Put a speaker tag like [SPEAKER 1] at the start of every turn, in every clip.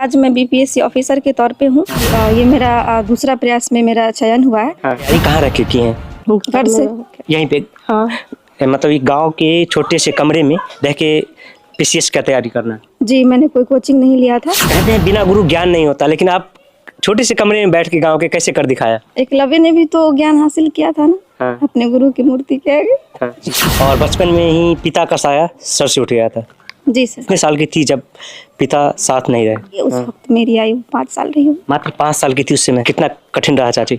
[SPEAKER 1] आज मैं BPSC officer के तौर पे हूँ। ये मेरा दूसरा प्रयास में मेरा चयन हुआ है।
[SPEAKER 2] ये कहाँ रख की हैं?
[SPEAKER 1] घर से
[SPEAKER 2] यहीं पे।
[SPEAKER 1] हाँ,
[SPEAKER 2] मतलब ये गांव के छोटे से कमरे में रह के पीसीएस का तैयारी करना।
[SPEAKER 1] जी, मैंने कोई कोचिंग नहीं लिया था।
[SPEAKER 2] कहते हैं बिना गुरु ज्ञान नहीं होता, लेकिन आप छोटे से कमरे में बैठ के गांव के कैसे कर दिखाया?
[SPEAKER 1] एकलव्य ने भी तो ज्ञान हासिल किया था ना।
[SPEAKER 2] हाँ।
[SPEAKER 1] अपने गुरु की मूर्ति के आगे।
[SPEAKER 2] हाँ। और बचपन में ही पिता का साया सर से उठ गया था।
[SPEAKER 1] जी सर।
[SPEAKER 2] कितने साल की थी जब पिता साथ नहीं रहे?
[SPEAKER 1] उस वक्त मेरी आयु 5 साल रही हूँ।
[SPEAKER 2] मात्र 5 साल की थी उस समय। कितना कठिन रहा चाची?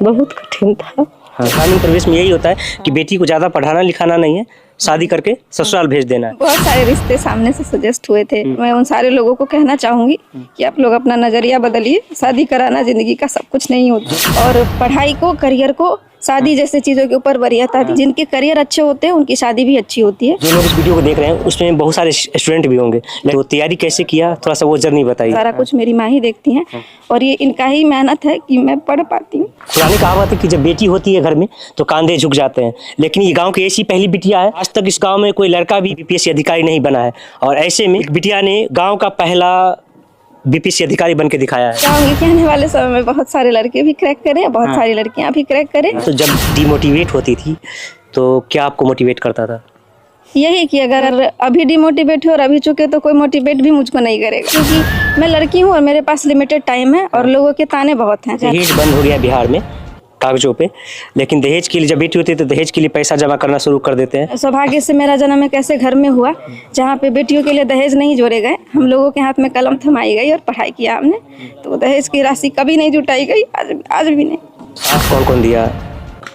[SPEAKER 1] बहुत कठिन था।
[SPEAKER 2] ग्रामीण परिवेश में यही होता है कि बेटी को ज्यादा पढ़ाना लिखाना नहीं है, शादी करके ससुराल भेज देना है।
[SPEAKER 1] बहुत सारे रिश्ते सामने से सजेस्ट हुए थे। मैं उन सारे लोगों को कहना चाहूंगी कि आप लोग अपना नजरिया बदलिए। शादी कराना जिंदगी का सब कुछ नहीं होता, और पढ़ाई को, करियर को शादी जैसे चीजों के ऊपर वरीयता दी। जिनके करियर अच्छे होते हैं उनकी शादी भी अच्छी होती है।
[SPEAKER 2] जो लोग इस वीडियो को देख रहे हैं उसमें बहुत सारे स्टूडेंट भी होंगे, लेकिन वो तैयारी कैसे किया, थोड़ा सा वो जर्नी बताइए।
[SPEAKER 1] सारा कुछ मेरी माँ ही देखती हैं, और ये इनका ही मेहनत है कि मैं पढ़ पाती हूँ।
[SPEAKER 2] पुरानी कहावत है कि जब बेटी होती है घर में तो कांधे झुक जाते हैं, लेकिन ये गांव की ऐसी पहली बिटिया है। आज तक इस गांव में कोई लड़का भी बीपीएससी अधिकारी नहीं बना है, और ऐसे में एक बिटिया ने गांव का पहला बीपीएससी अधिकारी बन के दिखाया है।
[SPEAKER 1] चाहूंगी कि आने वाले समय में बहुत सारे लड़के भी क्रैक करें, बहुत सारी लड़कियां भी क्रैक करें।
[SPEAKER 2] तो जब डिमोटिवेट होती थी तो क्या आपको मोटिवेट करता था?
[SPEAKER 1] यही कि अगर अभी डिमोटिवेट हो और अभी चुके तो कोई मोटिवेट भी मुझको नहीं करेगा, क्योंकि मैं लड़की हूँ और मेरे पास लिमिटेड टाइम है और लोगों के ताने बहुत हैं।
[SPEAKER 2] दहेज बंद हो गया बिहार में कागजों पे, लेकिन दहेज के लिए जब बेटी होती है तो दहेज के लिए पैसा जमा करना शुरू कर देते हैं।
[SPEAKER 1] सौभाग्य से मेरा जन्म एक ऐसे घर में हुआ जहाँ पे बेटियों के लिए दहेज नहीं जोड़े गए। हम लोगों के हाथ में कलम थमाई गई और पढ़ाई किया हमने, तो दहेज की राशि कभी नहीं जुटाई गई, आज भी नहीं।
[SPEAKER 2] साथ कौन कौन दिया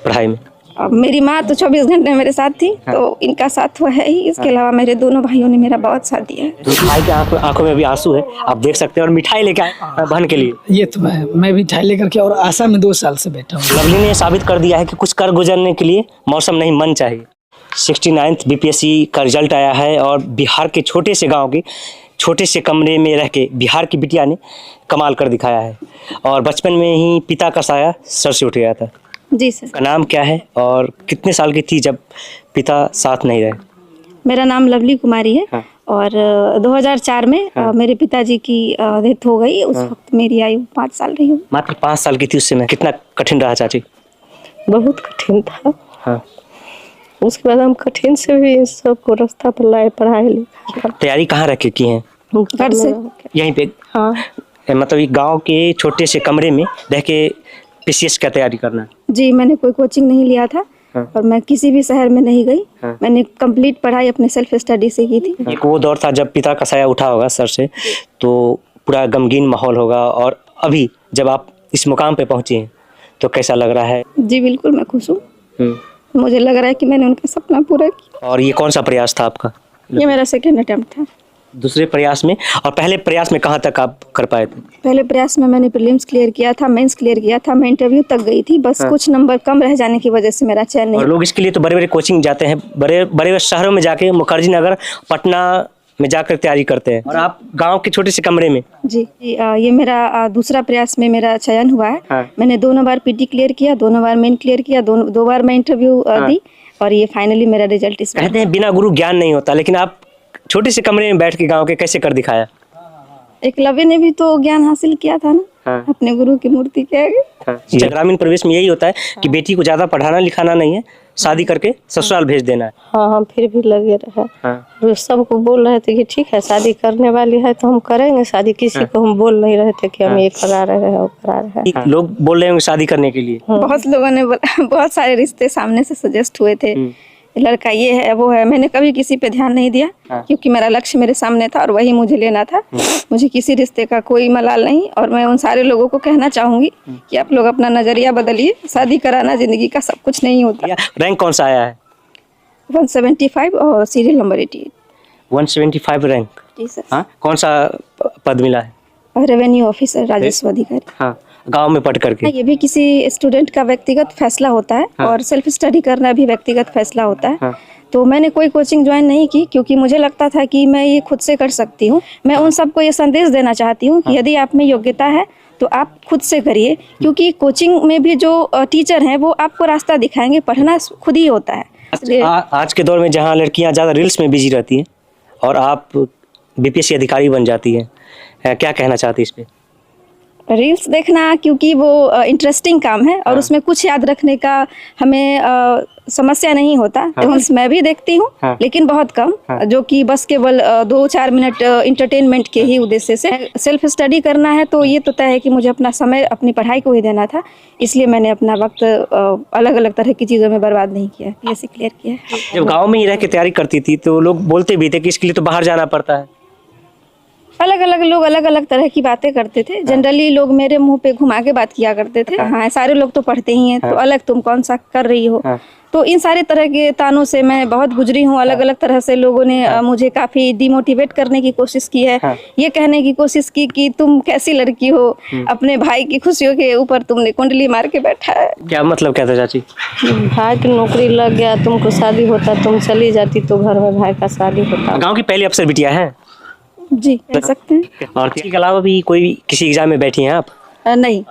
[SPEAKER 2] पढ़ाई में?
[SPEAKER 1] अब मेरी माँ तो 24 घंटे मेरे साथ थी, तो इनका साथ तो है ही। इसके अलावा मेरे दोनों भाइयों ने मेरा बहुत साथ दिया है।
[SPEAKER 2] तो भाई के आंखों में भी आंसू है, आप देख सकते हैं, और मिठाई लेके आए बहन के लिए।
[SPEAKER 3] ये तो मैं भी मिठाई लेकर के और आशा में 2 साल से बैठा हूँ।
[SPEAKER 2] लवली ने साबित कर दिया है कि कुछ कर गुजरने के लिए मौसम नहीं मन चाहिए। 69th बीपीएससी का रिजल्ट आया है, और बिहार के छोटे से गाँव के छोटे से कमरे में रह के बिहार की बिटिया ने कमाल कर दिखाया है, और बचपन में ही पिता का साया सर से उठ गया था।
[SPEAKER 1] जी सर।
[SPEAKER 2] का नाम क्या है और कितने साल की थी जब पिता साथ नहीं रहे?
[SPEAKER 1] मेरा नाम लवली कुमारी है।
[SPEAKER 2] हाँ।
[SPEAKER 1] और 2004 में मेरे पिताजी की डेथ हो गई। उस वक्त मेरी आयु 5 साल रही हूँ।
[SPEAKER 2] मात्र 5 साल की थी उस समय। कितना कठिन रहा चाची?
[SPEAKER 4] बहुत कठिन था।
[SPEAKER 2] हाँ।
[SPEAKER 4] उसके बाद हम कठिन से भी सबको रास्ता पर लाए, पढ़ाई लिखाई।
[SPEAKER 2] तैयारी कहाँ रख के की हैं?
[SPEAKER 1] घर से
[SPEAKER 2] यहीं पे।
[SPEAKER 4] हाँ।
[SPEAKER 2] मतलब ये गांव के छोटे से कमरे में रह के पीसीएस का तैयारी करना।
[SPEAKER 1] जी, मैंने कोई कोचिंग नहीं लिया था। और मैं किसी भी शहर में नहीं गई। मैंने कंप्लीट पढ़ाई अपने सेल्फ स्टडी से की थी।
[SPEAKER 2] एक वो दौर था जब पिता का साया उठा होगा सर से, तो पूरा गमगीन माहौल होगा, और अभी जब आप इस मुकाम पे पहुंचे हैं तो कैसा लग रहा है?
[SPEAKER 1] जी बिल्कुल, मैं खुश हूँ। मुझे लग रहा है कि मैंने उनका सपना पूरा किया।
[SPEAKER 2] और ये कौन सा प्रयास था आपका?
[SPEAKER 1] ये मेरा सेकेंड अटेम्प्ट था।
[SPEAKER 2] दूसरे प्रयास में, और पहले प्रयास में कहाँ तक आप कर पाए थे?
[SPEAKER 1] पहले प्रयास में मैंने प्रीलिम्स क्लियर किया था, मेंस क्लियर किया था, मैं इंटरव्यू तक गई थी। बस कुछ नंबर कम रह जाने की वजह से मेरा चयन नहीं।
[SPEAKER 2] और लोग इसके लिए तो बड़े बड़े कोचिंग जाते हैं, बड़े बड़े शहरों में जाके, मुखर्जी नगर, पटना में जाकर तैयारी करते हैं, और आप गांव के छोटे से कमरे में।
[SPEAKER 1] जी, ये मेरा दूसरा प्रयास में मेरा चयन हुआ है। मैंने दोनों बार पीटी क्लियर किया, दोनों बार मेन क्लियर किया, दो बार मैं इंटरव्यू दी, और ये फाइनली मेरा रिजल्ट इस।
[SPEAKER 2] कहते हैं बिना गुरु ज्ञान नहीं होता, लेकिन आप छोटे से कमरे में बैठ के गांव के कैसे कर दिखाया?
[SPEAKER 1] एकलव्य ने भी तो ज्ञान हासिल किया था ना। अपने गुरु की मूर्ति के आगे।
[SPEAKER 2] ग्रामीण परिवेश में यही होता है कि बेटी को ज्यादा पढ़ाना लिखाना नहीं है, शादी करके ससुराल भेज देना है।
[SPEAKER 4] हाँ, हम फिर भी लगे रहे। सबको बोल रहे थे कि ठीक है, शादी करने वाली है तो हम करेंगे शादी। किसी को हम बोल नहीं रहे थे कि हम ये करा रहे हैं वो करा रहे हैं।
[SPEAKER 2] लोग बोल रहे होंगे शादी करने के लिए।
[SPEAKER 1] बहुत लोगों ने बहुत सारे रिश्ते सामने से सजेस्ट हुए थे, लड़का ये है वो है। मैंने कभी किसी पे ध्यान नहीं दिया, क्योंकि मेरा लक्ष्य मेरे सामने था और वही मुझे लेना था। मुझे किसी रिश्ते का कोई मलाल नहीं, और मैं उन सारे लोगों को कहना चाहूंगी कि आप लोग अपना नजरिया बदलिए। शादी कराना जिंदगी का सब कुछ नहीं होता।
[SPEAKER 2] रैंक कौन सा आया है?
[SPEAKER 1] 175 और सीरियल नंबर 88।
[SPEAKER 2] 175 रैंक।
[SPEAKER 1] जी सर।
[SPEAKER 2] हाँ, कौन सा पद मिला है?
[SPEAKER 1] रेवेन्यू ऑफिसर, राजस्व अधिकारी।
[SPEAKER 2] हाँ, गांव में पढ़ करके।
[SPEAKER 1] ये भी किसी स्टूडेंट का व्यक्तिगत फैसला होता है, और सेल्फ स्टडी करना भी व्यक्तिगत फैसला होता है। तो मैंने कोई कोचिंग ज्वाइन नहीं की, क्योंकि मुझे लगता था कि मैं ये खुद से कर सकती हूँ। मैं उन सबको ये संदेश देना चाहती हूँ कि यदि आप में योग्यता है तो आप खुद से करिए, क्योंकि कोचिंग में भी जो टीचर हैं वो आपको रास्ता दिखाएंगे, पढ़ना खुद ही होता है।
[SPEAKER 2] आज के दौर में जहाँ लड़कियाँ ज़्यादा रील्स में बिजी रहती हैं और आप बीपीएससी अधिकारी बन जाती हैं, क्या कहना चाहती इस पे?
[SPEAKER 1] रील्स देखना क्योंकि वो इंटरेस्टिंग काम है और उसमें कुछ याद रखने का हमें समस्या नहीं होता। रील्स मैं भी देखती हूँ लेकिन बहुत कम, जो कि बस केवल 2-4 मिनट इंटरटेनमेंट के ही उद्देश्य से। सेल्फ स्टडी करना है तो ये तो तय है कि मुझे अपना समय अपनी पढ़ाई को ही देना था, इसलिए मैंने अपना वक्त अलग अलग तरह की चीज़ों में बर्बाद नहीं किया, ये क्लियर किया है।
[SPEAKER 2] जब गाँव में ही रह के तैयारी करती थी तो लोग बोलते भी थे कि इसके लिए तो बाहर जाना पड़ता है।
[SPEAKER 1] अलग अलग लोग अलग अलग तरह की बातें करते थे। जनरली लोग मेरे मुंह पे घुमा के बात किया करते थे, हाँ सारे लोग तो पढ़ते ही हैं, तो अलग तुम कौन सा कर रही हो। तो इन सारे तरह के तानों से मैं बहुत गुजरी हूँ। अलग अलग तरह से लोगों ने मुझे काफ़ी डिमोटिवेट करने की कोशिश की है, ये कहने की कोशिश की कि तुम कैसी लड़की हो, अपने भाई की खुशियों के ऊपर तुमने कुंडली मार के बैठा है।
[SPEAKER 2] क्या मतलब क्या था चाची?
[SPEAKER 4] भाई की नौकरी लग गया, तुमको शादी होता, तुम चली जाती तो घर में भाई का शादी होता।
[SPEAKER 2] गाँव की पहली अफसर बिटिया है
[SPEAKER 1] जी, कह सकते हैं।
[SPEAKER 2] और इसके अलावा भी कोई किसी एग्जाम में बैठी हैं आप?
[SPEAKER 1] नहीं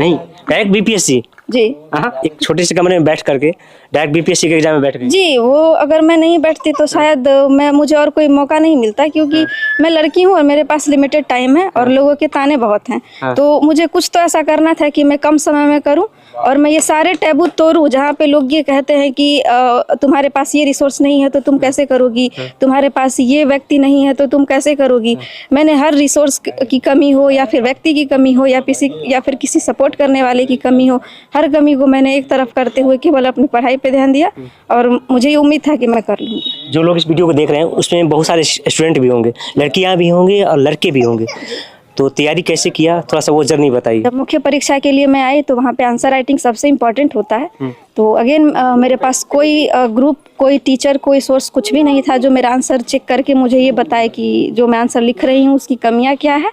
[SPEAKER 2] नहीं, डायरेक्ट बीपीएससी?
[SPEAKER 1] जी
[SPEAKER 2] हाँ, एक छोटे से कमरे में बैठ करके डायरेक्ट बीपीएससी के एग्जाम में बैठ गई? जी,
[SPEAKER 1] वो अगर मैं नहीं बैठती तो शायद मुझे और कोई मौका नहीं मिलता, क्योंकि मैं लड़की हूँ और मेरे पास लिमिटेड टाइम है और लोगों के ताने बहुत हैं। तो मुझे कुछ तो ऐसा करना था कि मैं कम समय में करूँ और मैं ये सारे टैबू तोड़ूं जहाँ पे लोग ये कहते हैं कि तुम्हारे पास ये रिसोर्स नहीं है तो तुम कैसे करोगी, तुम्हारे पास ये व्यक्ति नहीं है तो तुम कैसे करोगी। मैंने हर रिसोर्स की कमी हो या फिर व्यक्ति की कमी हो या फिर किसी सपोर्ट करने वाले की कमी हो, हर कमी को मैंने एक तरफ करते हुए केवल अपनी पढ़ाई पे ध्यान दिया और मुझे ये उम्मीद था कि मैं कर लूँगी।
[SPEAKER 2] जो लोग इस वीडियो को देख रहे हैं उसमें बहुत सारे स्टूडेंट भी होंगे, लड़कियाँ भी होंगे और लड़के भी होंगे, तो तैयारी कैसे किया, थोड़ा सा वो जर्नी बताइए।
[SPEAKER 1] जब मुख्य परीक्षा के लिए मैं आई तो वहाँ पे आंसर राइटिंग सबसे इम्पोर्टेंट होता है। तो अगेन मेरे पास कोई ग्रुप, कोई टीचर, कोई सोर्स कुछ भी नहीं था जो मेरा आंसर चेक करके मुझे ये बताए कि जो मैं आंसर लिख रही हूँ उसकी कमियाँ क्या है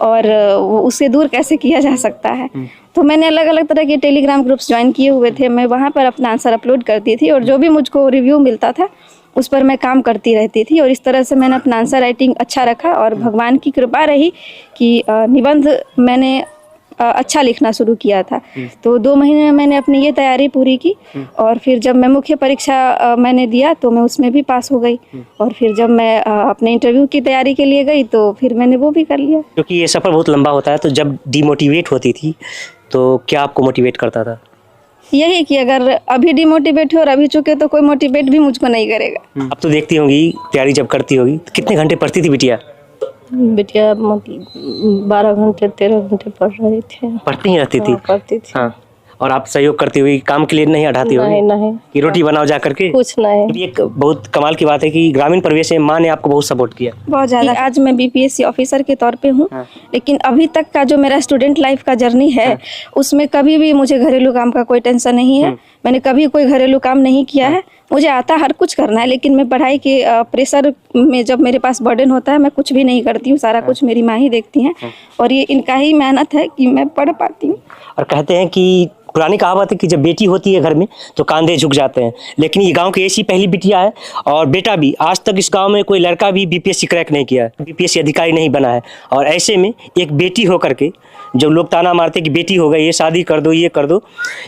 [SPEAKER 1] और वो उससे दूर कैसे किया जा सकता है। तो मैंने अलग अलग तरह के टेलीग्राम ग्रुप्स ज्वाइन किए हुए थे। मैं वहाँ पर अपना आंसर अपलोड करती थी और जो भी मुझको रिव्यू मिलता था उस पर मैं काम करती रहती थी और इस तरह से मैंने अपना आंसर राइटिंग अच्छा रखा और भगवान की कृपा रही कि निबंध मैंने अच्छा लिखना शुरू किया था। तो 2 महीने में मैंने अपनी ये तैयारी पूरी की और फिर जब मैं मुख्य परीक्षा मैंने दिया तो मैं उसमें भी पास हो गई और फिर जब मैं अपने इंटरव्यू की तैयारी के लिए गई तो फिर मैंने वो भी कर लिया।
[SPEAKER 2] क्योंकि ये सफ़र बहुत लंबा होता है, तो जब डिमोटिवेट होती थी तो क्या आपको मोटिवेट करता था?
[SPEAKER 1] यही कि अगर अभी डिमोटिवेट हो और अभी चुके तो कोई मोटिवेट भी मुझको नहीं करेगा।
[SPEAKER 2] अब तो देखती होंगी तैयारी जब करती होगी तो कितने घंटे पढ़ती थी बिटिया?
[SPEAKER 4] बिटिया मतलब 12 घंटे 13 घंटे पढ़ रही थी।
[SPEAKER 2] पढ़ती ही रहती थी?
[SPEAKER 4] पढ़ती थी।
[SPEAKER 2] हाँ, और आप सहयोग करती हुई, काम के लिए नहीं हटाती होगी?
[SPEAKER 4] नहीं
[SPEAKER 2] कि रोटी बनाओ जा करके?
[SPEAKER 4] कुछ नहीं।
[SPEAKER 2] ये एक बहुत कमाल की बात है कि ग्रामीण परिवेश में माँ ने आपको बहुत सपोर्ट किया।
[SPEAKER 1] बहुत ज़्यादा। आज मैं बीपीएससी ऑफिसर के तौर पे हूँ, लेकिन अभी तक का जो मेरा स्टूडेंट लाइफ का जर्नी है उसमें कभी भी मुझे घरेलू काम का कोई टेंशन नहीं है। मैंने कभी कोई घरेलू काम नहीं किया है। मुझे आता हर कुछ करना है, लेकिन मैं पढ़ाई के प्रेशर में जब मेरे पास बर्डन होता है मैं कुछ भी नहीं करती हूँ, सारा कुछ मेरी माँ ही देखती हैं और ये इनका ही मेहनत है कि मैं पढ़ पाती हूँ।
[SPEAKER 2] और कहते हैं कि पुरानी कहावत है कि जब बेटी होती है घर में तो कांधे झुक जाते हैं, लेकिन ये गांव की ऐसी पहली बिटिया है और बेटा भी। आज तक इस गांव में कोई लड़का भी बीपीएससी क्रैक नहीं किया है, बीपीएससी अधिकारी नहीं बना है, और ऐसे में एक बेटी होकर के जो लोग ताना मारते कि बेटी हो गई, ये शादी कर दो, ये कर दो,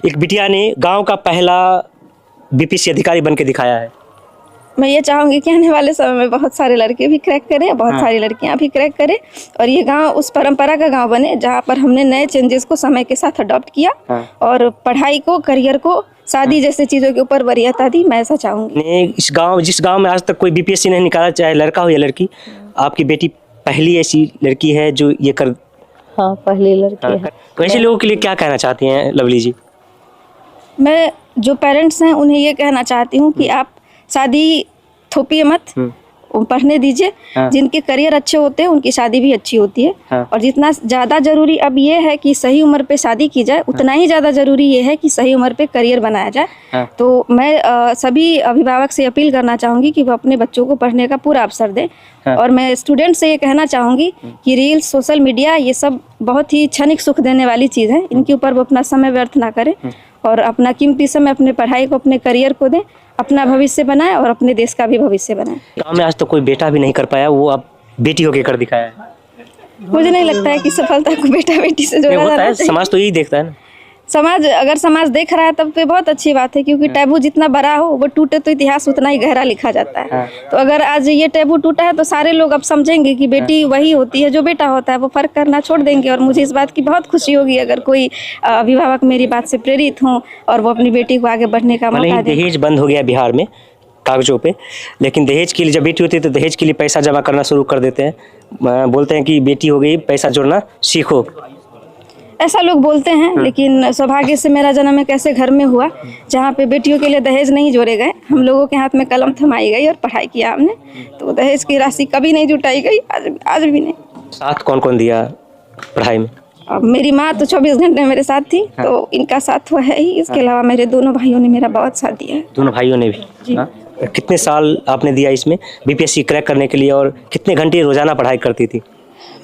[SPEAKER 2] एक बिटिया ने गाँव का पहला बीपीएससी अधिकारी बन के दिखाया है।
[SPEAKER 1] मैं ये चाहूँगी कि आने वाले समय में बहुत सारे लड़के भी क्रैक करें, बहुत सारी लड़कियां भी क्रैक करें और ये गांव उस परंपरा का गांव बने जहां पर हमने नए चेंजेस को समय के साथ अडॉप्ट किया और पढ़ाई को, करियर को, शादी जैसे चीज़ों के ऊपर वरीयता दी। मैं ऐसा चाहूँगी।
[SPEAKER 2] जिस गाँव में आज तक कोई बीपीएससी नहीं निकाला, चाहे लड़का हो या लड़की, आपकी बेटी पहली ऐसी लड़की है जो ये कर।
[SPEAKER 4] हाँ, पहली लड़की है।
[SPEAKER 2] तो ऐसे लोगों के लिए क्या कहना चाहती हैं लवली जी?
[SPEAKER 1] मैं जो पेरेंट्स हैं उन्हें ये कहना चाहती हूँ कि आप शादी थोपिए मत, पढ़ने दीजिए। जिनके करियर अच्छे होते हैं उनकी शादी भी अच्छी होती है और जितना ज़्यादा ज़रूरी अब ये है कि सही उम्र पे शादी की जाए, उतना ही ज़्यादा ज़रूरी ये है कि सही उम्र पे करियर बनाया जाए। तो मैं सभी अभिभावक से अपील करना चाहूँगी कि वो अपने बच्चों को पढ़ने का पूरा अवसर दें और मैं स्टूडेंट से ये कहना चाहूँगी कि रील्स, सोशल मीडिया, ये सब बहुत ही क्षणिक सुख देने वाली चीज़ है। इनके ऊपर वो अपना समय व्यर्थ ना करें और अपना कीमती समय अपने पढ़ाई को, अपने करियर को दें, अपना भविष्य बनाए और अपने देश का भी भविष्य बनाए।
[SPEAKER 2] गाँव में आज तो कोई बेटा भी नहीं कर पाया, वो अब बेटी होके कर दिखाया है।
[SPEAKER 1] मुझे नहीं लगता है कि सफलता को बेटा बेटी से जोड़ा जाना चाहिए।
[SPEAKER 2] समाज तो यही देखता है ना।
[SPEAKER 1] समाज, अगर समाज देख रहा है तब तो बहुत अच्छी बात है, क्योंकि टैबू जितना बड़ा हो वो टूटे तो इतिहास उतना ही गहरा लिखा जाता है। तो अगर आज ये टैबू टूटा है तो सारे लोग अब समझेंगे कि बेटी वही होती है जो बेटा होता है, वो फर्क करना छोड़ देंगे। और मुझे इस बात की बहुत खुशी होगी अगर कोई अभिभावक मेरी बात से प्रेरित हों और वो अपनी बेटी को आगे बढ़ने का मौका दें।
[SPEAKER 2] दहेज बंद हो गया बिहार में कागजों पे, लेकिन दहेज के लिए जब बेटी होती है तो दहेज के लिए पैसा जमा करना शुरू कर देते हैं। बोलते हैं कि बेटी हो गई, पैसा जोड़ना सीखो।
[SPEAKER 1] ऐसा लोग बोलते हैं, लेकिन सौभाग्य से मेरा जन्म एक ऐसे घर में हुआ जहाँ पे बेटियों के लिए दहेज नहीं जोड़े गए। हम लोगों के हाथ में कलम थमाई गई और पढ़ाई किया हमने, तो दहेज की राशि कभी नहीं जुटाई गई, आज भी नहीं।
[SPEAKER 2] साथ कौन कौन दिया पढ़ाई में?
[SPEAKER 1] अब मेरी माँ तो 24 घंटे मेरे साथ थी, तो इनका साथ तो है ही। इसके अलावा मेरे दोनों भाइयों ने मेरा बहुत साथ दिया है।
[SPEAKER 2] दोनों भाइयों ने भी?
[SPEAKER 1] जी।
[SPEAKER 2] कितने साल आपने दिया इसमें बीपीएससी क्रैक करने के लिए, और कितने घंटे रोजाना पढ़ाई करती थी?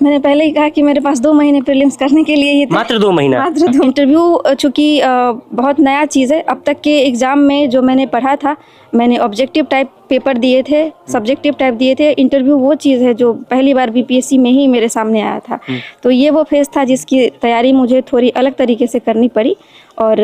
[SPEAKER 1] मैंने पहले ही कहा कि मेरे पास 2 महीने प्रीलिम्स करने के लिए ही थे।
[SPEAKER 2] मात्र 2 महीना?
[SPEAKER 1] मात्र 2। इंटरव्यू चूँकि बहुत नया चीज़ है। अब तक के एग्ज़ाम में जो मैंने पढ़ा था, मैंने ऑब्जेक्टिव टाइप पेपर दिए थे, सब्जेक्टिव टाइप दिए थे। इंटरव्यू वो चीज़ है जो पहली बार बीपीएससी में ही मेरे सामने आया था। तो ये वो फेज़ था जिसकी तैयारी मुझे थोड़ी अलग तरीके से करनी पड़ी। और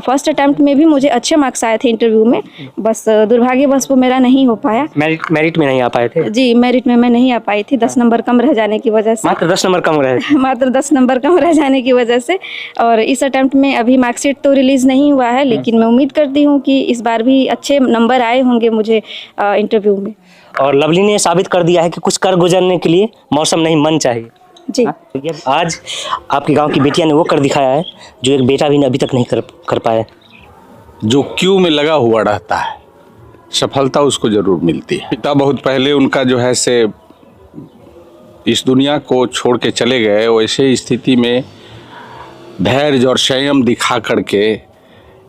[SPEAKER 1] फर्स्ट अटैम्प्ट में भी मुझे अच्छे मार्क्स आए थे इंटरव्यू में, बस दुर्भाग्यवश वो मेरा नहीं हो पाया।
[SPEAKER 2] मेरिट में नहीं आ पाए थे?
[SPEAKER 1] जी, मेरिट में मैं नहीं आ पाई थी, 10 नंबर कम रह जाने की वजह से।
[SPEAKER 2] मात्र 10 नंबर कम रहे?
[SPEAKER 1] मात्र 10 नंबर कम रह जाने की वजह से। और इस अटैम्प्ट में अभी मार्कशीट तो रिलीज़ नहीं हुआ है, लेकिन मैं उम्मीद करती हूँ कि इस बार भी अच्छे नंबर आए होंगे मुझे इंटरव्यू में।
[SPEAKER 2] और लवली ने साबित कर दिया है कि कुछ कर गुजरने के लिए मौसम नहीं मन चाहिए।
[SPEAKER 1] जी।
[SPEAKER 2] आज आपके गांव की बेटियां ने वो कर दिखाया है जो एक बेटा भी अभी तक नहीं कर पाया।
[SPEAKER 5] जो क्यू में लगा हुआ रहता है, सफलता उसको जरूर मिलती है। पिता बहुत पहले उनका जो है से इस दुनिया को छोड़ के चले गए, वैसे स्थिति में धैर्य और संयम दिखा करके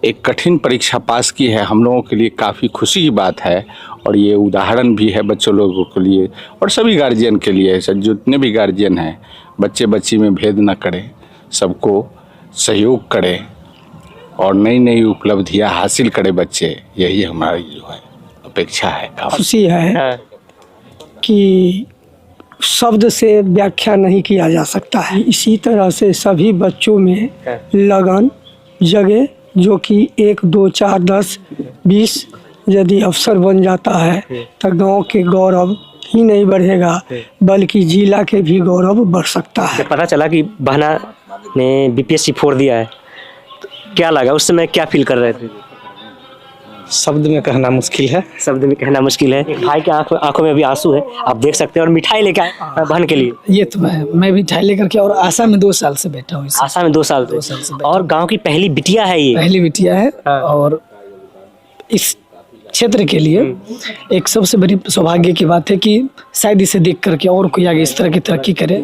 [SPEAKER 5] एक कठिन परीक्षा पास की है। हम लोगों के लिए काफ़ी खुशी की बात है, और ये उदाहरण भी है बच्चों लोगों के लिए और सभी गार्जियन के लिए। जितने भी गार्जियन हैं, बच्चे बच्ची में भेद न करें, सबको सहयोग करें और नई नई उपलब्धियां हासिल करें बच्चे। यही हमारी जो है अपेक्षा है।
[SPEAKER 3] खुशी है कि शब्द से व्याख्या नहीं किया जा सकता है। इसी तरह से सभी बच्चों में लगन जगे, जो कि 1, 2, 4, 10, 20 यदि अफसर बन जाता है तो गांव के गौरव ही नहीं बढ़ेगा बल्कि जिला के भी गौरव बढ़ सकता है।
[SPEAKER 2] पता चला कि बहना ने बीपीएससी फोड़ दिया है, तो क्या लगा उस समय, क्या फील कर रहे थे?
[SPEAKER 6] शब्द में कहना मुश्किल है।
[SPEAKER 2] शब्द में कहना मुश्किल है। भाई के आंखों में अभी आंसू है, आप देख सकते हैं। और मिठाई लेकर आए बहन के लिए।
[SPEAKER 3] ये तो मैं मिठाई लेकर के, और आशा में 2 साल से बैठा हूँ।
[SPEAKER 2] आशा में 2 साल से। और गांव की पहली बिटिया है ये?
[SPEAKER 3] पहली बिटिया है। और इस क्षेत्र के लिए एक सबसे बड़ी सौभाग्य की बात है कि शायद इसे देख करके और कोई आगे इस तरह की तरक्की करे।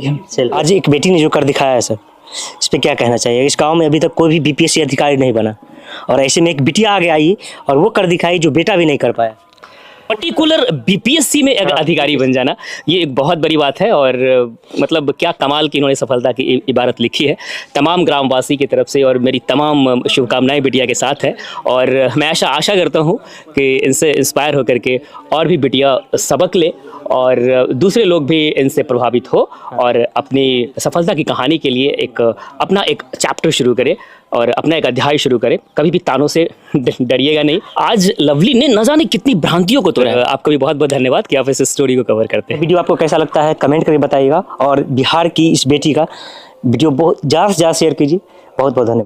[SPEAKER 2] आज एक बेटी ने जो कर दिखाया है सर, इस पे क्या कहना चाहिए? इस गांव में अभी तक कोई भी बीपीएससी अधिकारी नहीं बना, और ऐसे में एक बिटिया आगे आई और वो कर दिखाई जो बेटा भी नहीं कर पाया।
[SPEAKER 7] पर्टिकुलर बीपीएससी में एक अधिकारी बन जाना, ये एक बहुत बड़ी बात है। और मतलब क्या कमाल की इन्होंने सफलता की इबारत लिखी है। तमाम ग्रामवासी की तरफ से और मेरी तमाम शुभकामनाएं बिटिया के साथ है। और मैं आशा करता हूँ कि इनसे इंस्पायर होकर के और भी बिटिया सबक ले और दूसरे लोग भी इनसे प्रभावित हो और अपनी सफलता की कहानी के लिए अपना एक चैप्टर शुरू करे और अपना एक अध्याय शुरू करे। कभी भी तानों से डरिएगा नहीं। आज लवली ने न जाने कितनी भ्रांतियों को तोड़ा है। आपका भी बहुत बहुत धन्यवाद कि आप इस स्टोरी को कवर करते हैं।
[SPEAKER 2] वीडियो आपको कैसा लगता है कमेंट करके बताइएगा, और बिहार की इस बेटी का वीडियो बहुत ज़्यादा से ज़्यादा शेयर कीजिए। बहुत बहुत धन्यवाद।